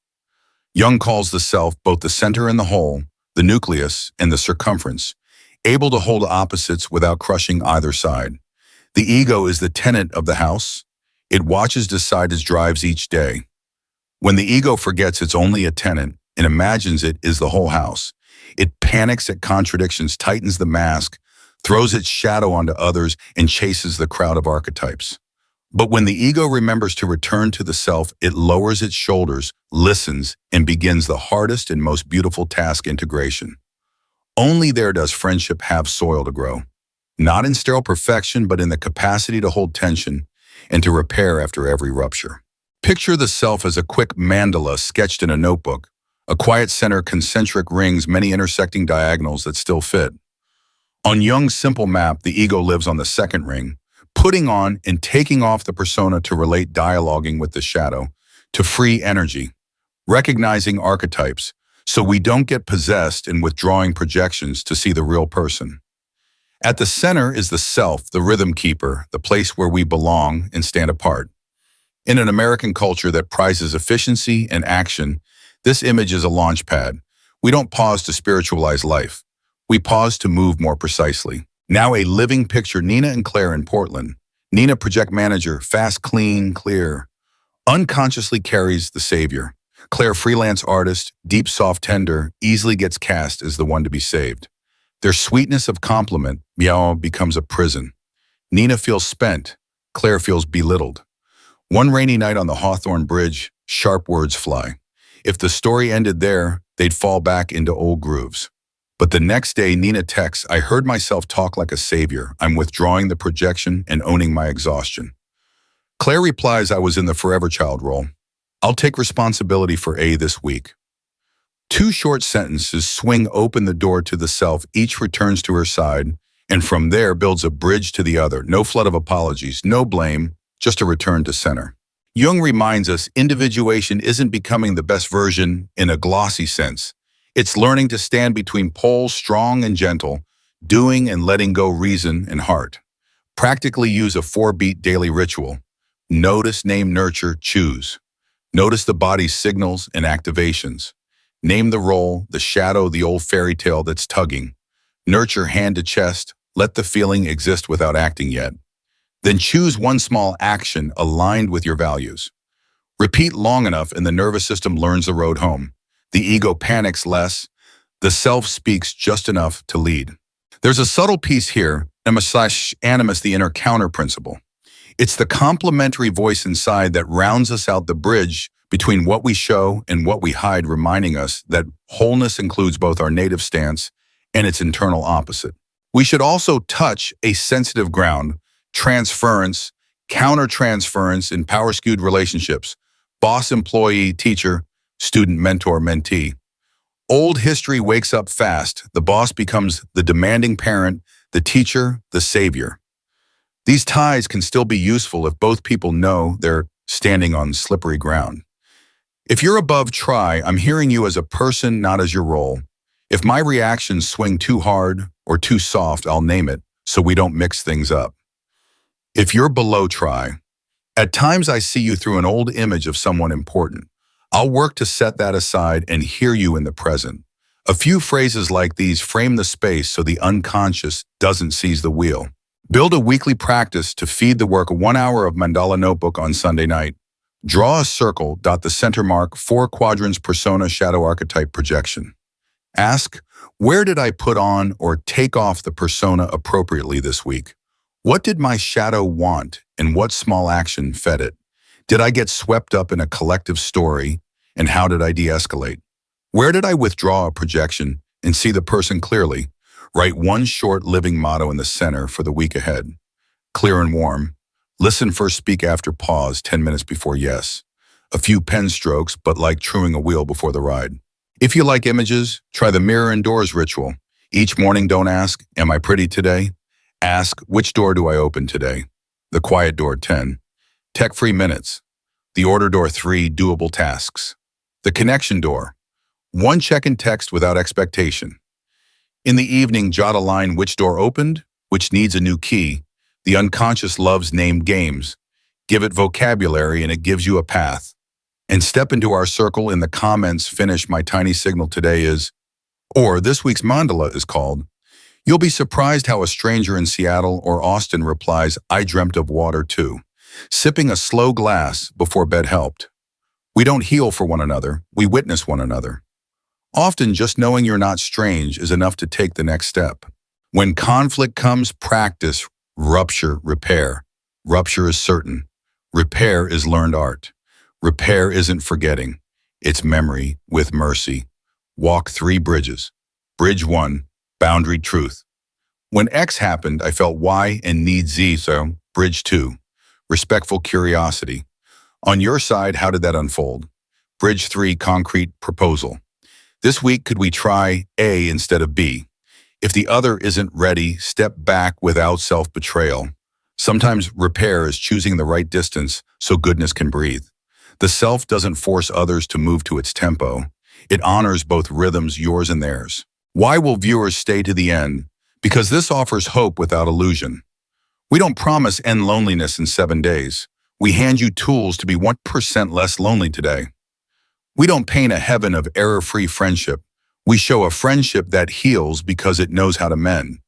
Jung calls the self both the center and the whole, the nucleus and the circumference, able to hold opposites without crushing either side. The ego is the tenant of the house. It watches, decides, drives each day. When the ego forgets it's only a tenant and imagines it is the whole house, it panics at contradictions, tightens the mask, throws its shadow onto others, and chases the crowd of archetypes. But when the ego remembers to return to the self, it lowers its shoulders, listens, and begins the hardest and most beautiful task: integration. Only there does friendship have soil to grow. Not in sterile perfection, but in the capacity to hold tension and to repair after every rupture. Picture the self as a quick mandala sketched in a notebook, a quiet center, concentric rings, many intersecting diagonals that still fit. On Jung's simple map, the ego lives on the second ring, putting on and taking off the persona to relate, dialoguing with the shadow, to free energy, recognizing archetypes, so we don't get possessed and withdrawing projections to see the real person. At the center is the self, the rhythm keeper, the place where we belong and stand apart. In an American culture that prizes efficiency and action, this image is a launch pad. We don't pause to spiritualize life. We pause to move more precisely. Now a living picture: Nina and Claire in Portland. Nina, project manager, fast, clean, clear, unconsciously carries the savior. Claire, freelance artist, deep, soft, tender, easily gets cast as the one to be saved. Their sweetness of compliment, meow, becomes a prison. Nina feels spent. Claire feels belittled. One rainy night on the Hawthorne Bridge, sharp words fly. If the story ended there, they'd fall back into old grooves. But the next day, Nina texts, "I heard myself talk like a savior. I'm withdrawing the projection and owning my exhaustion." Claire replies, "I was in the forever child role. I'll take responsibility for A this week." Two short sentences swing open the door to the self. Each returns to her side, and from there builds a bridge to the other. No flood of apologies, no blame, just a return to center. Jung reminds us individuation isn't becoming the best version in a glossy sense. It's learning to stand between poles, strong and gentle, doing and letting go, reason and heart. Practically use a 4-beat daily ritual. Notice, name, nurture, choose. Notice the body's signals and activations. Name the role, the shadow, the old fairy tale that's tugging. Nurture, hand to chest, let the feeling exist without acting yet. Then choose one small action aligned with your values. Repeat long enough and the nervous system learns the road home. The ego panics less. The self speaks just enough to lead. There's a subtle piece here, animus, the inner counter principle. It's the complementary voice inside that rounds us out, the bridge between what we show and what we hide, reminding us that wholeness includes both our native stance and its internal opposite. We should also touch a sensitive ground: transference, counter-transference in power-skewed relationships, boss-employee, teacher, student, mentor, mentee. Old history wakes up fast. The boss becomes the demanding parent, the teacher, the savior. These ties can still be useful if both people know they're standing on slippery ground. If you're above, try. I'm hearing you as a person, not as your role. If my reactions swing too hard or too soft, I'll name it so we don't mix things up. If you're below, try. At times I see you through an old image of someone important. I'll work to set that aside and hear you in the present. A few phrases like these frame the space so the unconscious doesn't seize the wheel. Build a weekly practice to feed the work: 1 hour of mandala notebook on Sunday night. Draw a circle, dot the center mark, 4 quadrants, persona, shadow, archetype, projection. Ask, Where did I put on or take off the persona appropriately this week? What did my shadow want and what small action fed it? Did I get swept up in a collective story and how did I de-escalate? Where did I withdraw a projection and see the person clearly? Write one short living motto in the center for the week ahead. Clear and warm. Listen first, speak after, pause 10 minutes before yes. A few pen strokes, but like truing a wheel before the ride. If you like images, try the mirror and doors ritual. Each morning, don't ask, am I pretty today? Ask, which door do I open today? The quiet door, 10. Tech-free minutes. The order door, 3 doable tasks. The connection door. 1 check-in text without expectation. In the evening, jot a line which door opened, which needs a new key. The unconscious loves named games. Give it vocabulary and it gives you a path. And step into our circle in the comments. Finish my tiny signal today is, or this week's mandala is called, you'll be surprised how a stranger in Seattle or Austin replies, I dreamt of water too. Sipping a slow glass before bed helped. We don't heal for one another, we witness one another. Often just knowing you're not strange is enough to take the next step. When conflict comes, practice, rupture, repair. Rupture is certain. Repair is learned art. Repair isn't forgetting. It's memory with mercy. Walk 3 bridges. Bridge 1, boundary truth. When X happened, I felt Y and need Z, so bridge 2, respectful curiosity. On your side, how did that unfold? Bridge 3, concrete proposal. This week, could we try A instead of B? If the other isn't ready, step back without self-betrayal. Sometimes repair is choosing the right distance so goodness can breathe. The self doesn't force others to move to its tempo. It honors both rhythms, yours and theirs. Why will viewers stay to the end? Because this offers hope without illusion. We don't promise end loneliness in 7 days. We hand you tools to be 1% less lonely today. We don't paint a heaven of error-free friendship. We show a friendship that heals because it knows how to mend.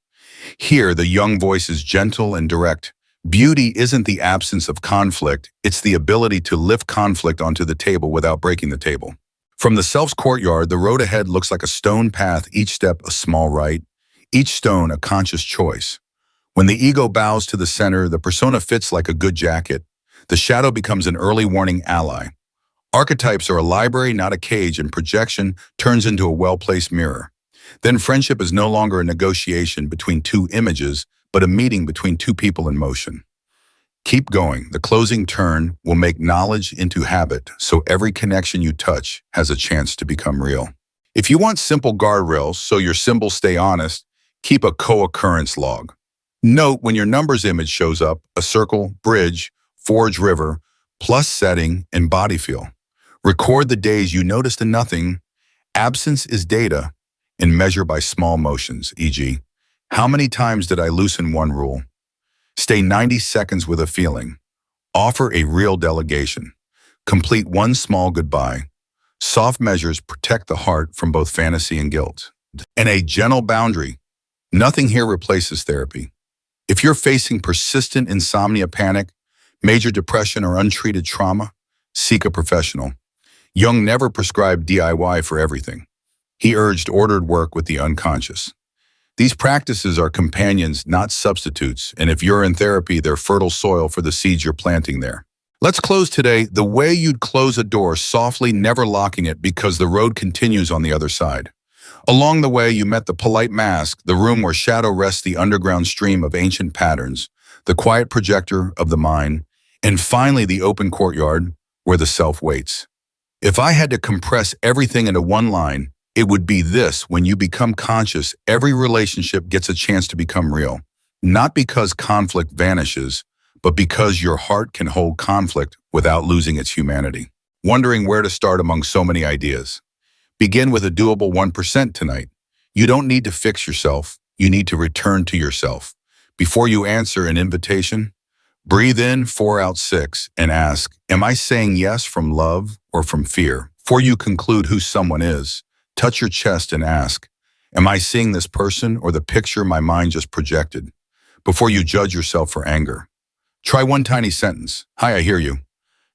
Here, the Jung voice is gentle and direct. Beauty isn't the absence of conflict, it's the ability to lift conflict onto the table without breaking the table. From the self's courtyard, the road ahead looks like a stone path, each step a small right, each stone a conscious choice. When the ego bows to the center, the persona fits like a good jacket. The shadow becomes an early warning ally. Archetypes are a library, not a cage, and projection turns into a well-placed mirror. Then friendship is no longer a negotiation between 2 images, but a meeting between 2 people in motion. Keep going. The closing turn will make knowledge into habit, so every connection you touch has a chance to become real. If you want simple guardrails so your symbols stay honest, keep a co-occurrence log. Note when your numbers image shows up, a circle, bridge, forge, river, plus setting, and body feel. Record the days you noticed a nothing. Absence is data, and measure by small motions, e.g., how many times did I loosen one rule? Stay 90 seconds with a feeling. Offer a real delegation. Complete one small goodbye. Soft measures protect the heart from both fantasy and guilt. And a gentle boundary. Nothing here replaces therapy. If you're facing persistent insomnia, panic, major depression, or untreated trauma, seek a professional. Jung never prescribed DIY for everything. He urged ordered work with the unconscious. These practices are companions, not substitutes, and if you're in therapy, they're fertile soil for the seeds you're planting there. Let's close today the way you'd close a door, softly, never locking it because the road continues on the other side. Along the way, you met the polite mask, the room where shadow rests, the underground stream of ancient patterns, the quiet projector of the mind, and finally the open courtyard where the self waits. If I had to compress everything into one line, it would be this: when you become conscious, every relationship gets a chance to become real. Not because conflict vanishes, but because your heart can hold conflict without losing its humanity. Wondering where to start among so many ideas? Begin with a doable 1% tonight. You don't need to fix yourself, you need to return to yourself. Before you answer an invitation, breathe in 4 out 6 and ask, am I saying yes from love or from fear? Before you conclude who someone is, touch your chest and ask, am I seeing this person or the picture my mind just projected? Before you judge yourself for anger, try one tiny sentence. Hi, I hear you.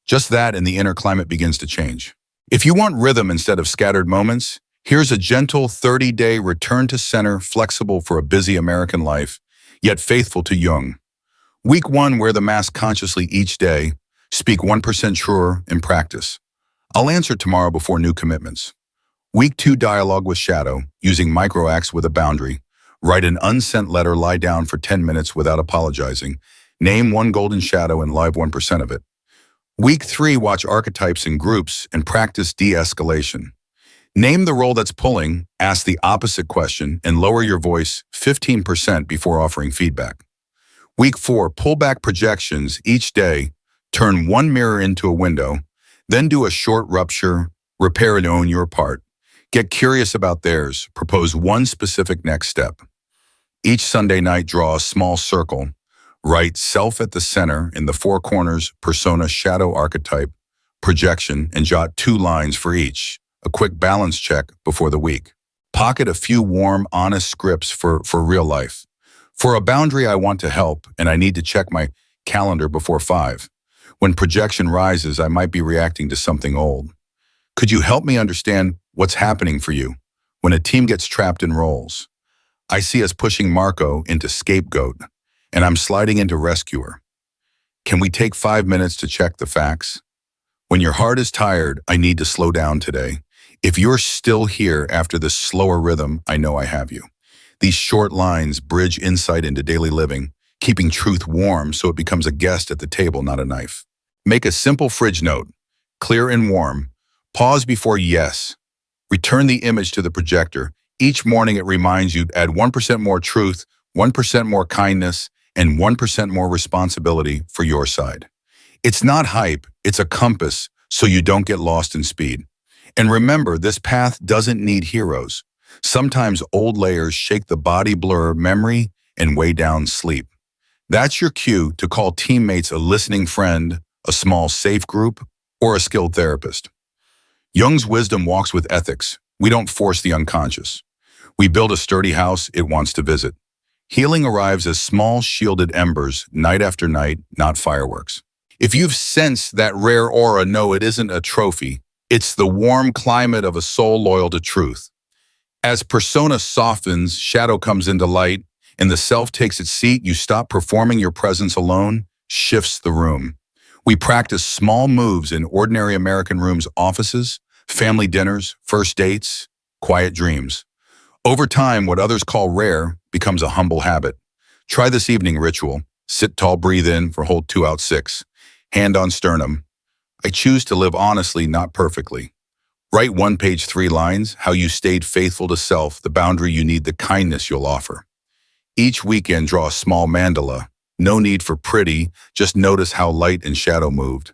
Just that, and the inner climate begins to change. If you want rhythm instead of scattered moments, Here's a gentle 30-day return to center, flexible for a busy American life, yet faithful to Jung. Week 1, wear the mask consciously each day. Speak 1% truer in practice. I'll answer tomorrow before new commitments. Week 2, dialogue with shadow, using micro-acts with a boundary. Write an unsent letter, lie down for 10 minutes without apologizing. Name one golden shadow and live 1% of it. Week 3, watch archetypes in groups and practice de-escalation. Name the role that's pulling, ask the opposite question, and lower your voice 15% before offering feedback. Week 4, pull back projections each day. Turn one mirror into a window, then do a short rupture, repair and own your part. Get curious about theirs, propose one specific next step. Each Sunday night, draw a small circle. Write self at the center in the 4 corners, persona, shadow, archetype, projection, and jot 2 lines for each. A quick balance check before the week. Pocket a few warm, honest scripts for real life. For a boundary, I want to help, and I need to check my calendar before 5. When projection rises, I might be reacting to something old. Could you help me understand what's happening for you when a team gets trapped in roles? I see us pushing Marco into scapegoat, and I'm sliding into rescuer. Can we take 5 minutes to check the facts? When your heart is tired, I need to slow down today. If you're still here after this slower rhythm, I know I have you. These short lines bridge insight into daily living, keeping truth warm so it becomes a guest at the table, not a knife. Make a simple fridge note, clear and warm. Pause before yes. Return the image to the projector. Each morning it reminds you, add 1% more truth, 1% more kindness, and 1% more responsibility for your side. It's not hype, it's a compass so you don't get lost in speed. And remember, this path doesn't need heroes. Sometimes old layers shake the body, blur memory, and weigh down sleep. That's your cue to call teammates a listening friend, a small safe group, or a skilled therapist. Jung's wisdom walks with ethics. We don't force the unconscious. We build a sturdy house it wants to visit. Healing arrives as small shielded embers, night after night, not fireworks. If you've sensed that rare aura, know it isn't a trophy. It's the warm climate of a soul loyal to truth. As persona softens, shadow comes into light, and the self takes its seat, you stop performing. Your presence alone shifts the room. We practice small moves in ordinary American rooms, offices, family dinners, first dates, quiet dreams. Over time, what others call rare becomes a humble habit. Try this evening ritual. Sit tall, breathe in for hold 2, out 6. Hand on sternum. I choose to live honestly, not perfectly. Write 1 page, 3 lines, how you stayed faithful to self, the boundary you need, the kindness you'll offer. Each weekend, draw a small mandala. No need for pretty, just notice how light and shadow moved.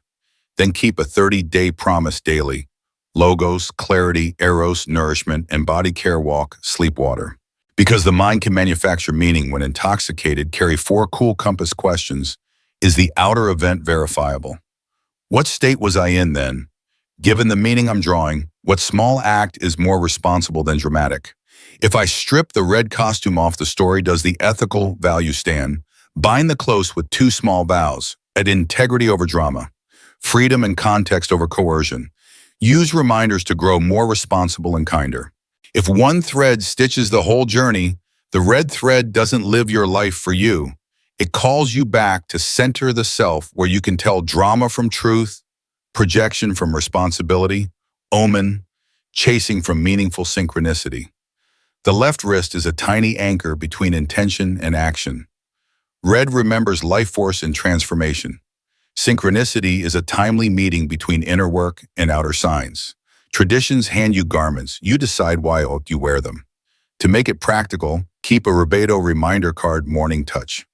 Then keep a 30-day promise daily. Logos, clarity, eros, nourishment, and body care, walk, sleep, water. Because the mind can manufacture meaning when intoxicated, carry 4 cool compass questions. Is the outer event verifiable? What state was I in then? Given the meaning I'm drawing, what small act is more responsible than dramatic? If I strip the red costume off the story, does the ethical value stand? Bind the close with 2 small vows, at integrity over drama, freedom and context over coercion. Use reminders to grow more responsible and kinder. If one thread stitches the whole journey, the red thread doesn't live your life for you. It calls you back to center the self, where you can tell drama from truth, projection from responsibility, omen, chasing from meaningful synchronicity. The left wrist is a tiny anchor between intention and action. Red remembers life force and transformation. Synchronicity is a timely meeting between inner work and outer signs. Traditions hand you garments. You decide why you wear them. To make it practical, keep a Rubedo reminder card, morning touch.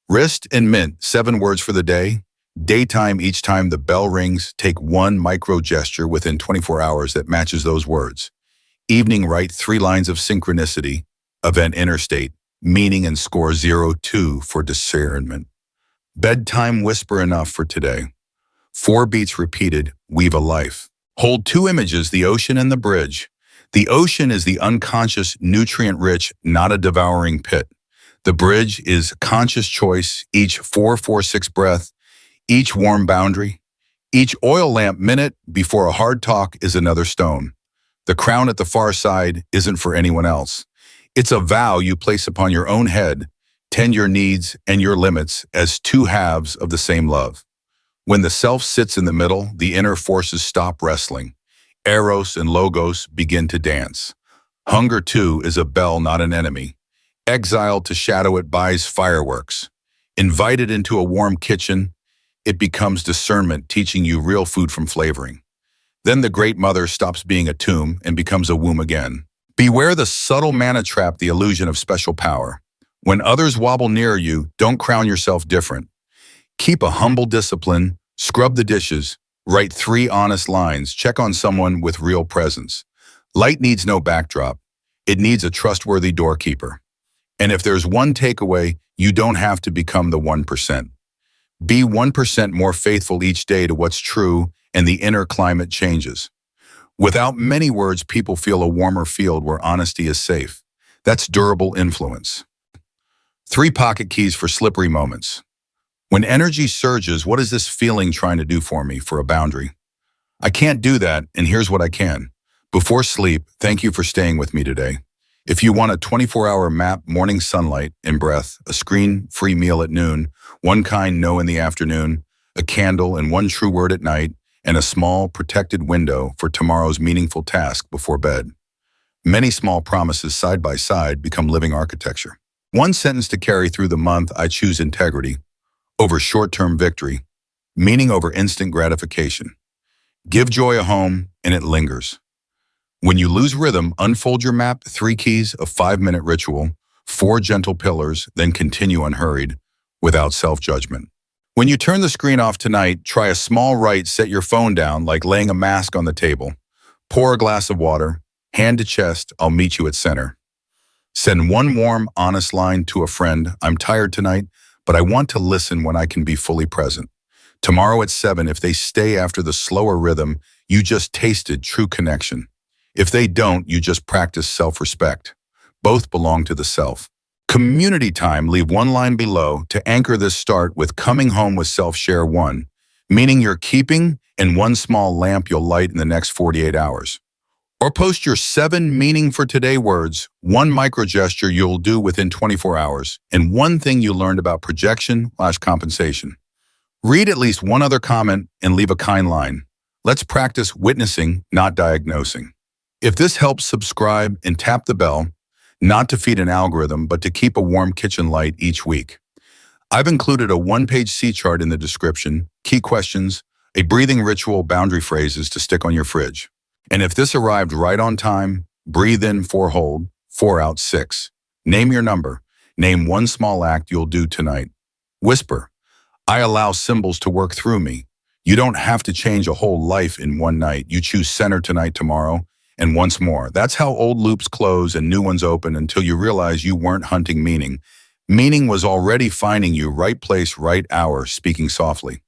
Wrist and mint, 7 words for the day. Daytime, each time the bell rings, take 1 micro gesture within 24 hours that matches those words. Evening, write 3 lines of synchronicity, event, interstate, meaning, and score 0-2 for discernment. Bedtime, whisper enough for today. 4 beats repeated, weave a life. Hold 2 images, the ocean and the bridge. The ocean is the unconscious, nutrient-rich, not a devouring pit. The bridge is conscious choice, each 4-4-6 breath, each warm boundary, each oil lamp minute before a hard talk is another stone. The crown at the far side isn't for anyone else. It's a vow you place upon your own head, tend your needs and your limits as two halves of the same love. When the self sits in the middle, the inner forces stop wrestling. Eros and Logos begin to dance. Hunger, too, is a bell, not an enemy. Exiled to shadow, it buys fireworks. Invited into a warm kitchen, it becomes discernment, teaching you real food from flavoring. Then the Great Mother stops being a tomb and becomes a womb again. Beware the subtle mana trap, the illusion of special power. When others wobble near you, don't crown yourself different. Keep a humble discipline, scrub the dishes, write 3 honest lines, check on someone with real presence. Light needs no backdrop. It needs a trustworthy doorkeeper. And if there's one takeaway, you don't have to become the 1%. Be 1% more faithful each day to what's true, and the inner climate changes. Without many words, people feel a warmer field where honesty is safe. That's durable influence. 3 pocket keys for slippery moments. When energy surges, what is this feeling trying to do for me, for a boundary? I can't do that, and here's what I can. Before sleep, thank you for staying with me today. If you want a 24-hour map, morning sunlight and breath, a screen-free meal at noon, one kind no in the afternoon, a candle and one true word at night, and a small, protected window for tomorrow's meaningful task before bed. Many small promises side by side become living architecture. One sentence to carry through the month: I choose integrity over short-term victory, meaning over instant gratification. Give joy a home, and it lingers. When you lose rhythm, unfold your map: 3 keys, a 5-minute ritual, 4 gentle pillars, then continue unhurried, without self-judgment. When you turn the screen off tonight, try a small rite. Set your phone down, like laying a mask on the table. Pour a glass of water, hand to chest, I'll meet you at center. Send 1 warm, honest line to a friend: I'm tired tonight, but I want to listen when I can be fully present. Tomorrow at 7, if they stay after the slower rhythm, you just tasted true connection. If they don't, you just practice self-respect. Both belong to the self. Community time, leave 1 line below to anchor this. Start with coming home with self-share 1, meaning you're keeping, and 1 small lamp you'll light in the next 48 hours. Or post your 7 meaning for today words, 1 micro gesture you'll do within 24 hours, and 1 thing you learned about projection/compensation. Read at least 1 other comment and leave a kind line. Let's practice witnessing, not diagnosing. If this helps, subscribe and tap the bell, not to feed an algorithm, but to keep a warm kitchen light each week. I've included a 1-page C-chart in the description, key questions, a breathing ritual, boundary phrases to stick on your fridge. And if this arrived right on time, breathe in 4, hold, 4 out, 6. Name your number. Name 1 small act you'll do tonight. Whisper: I allow symbols to work through me. You don't have to change a whole life in one night. You choose center tonight, tomorrow, and once more. That's how old loops close and new ones open, until you realize you weren't hunting meaning. Meaning was already finding you, right place, right hour, speaking softly.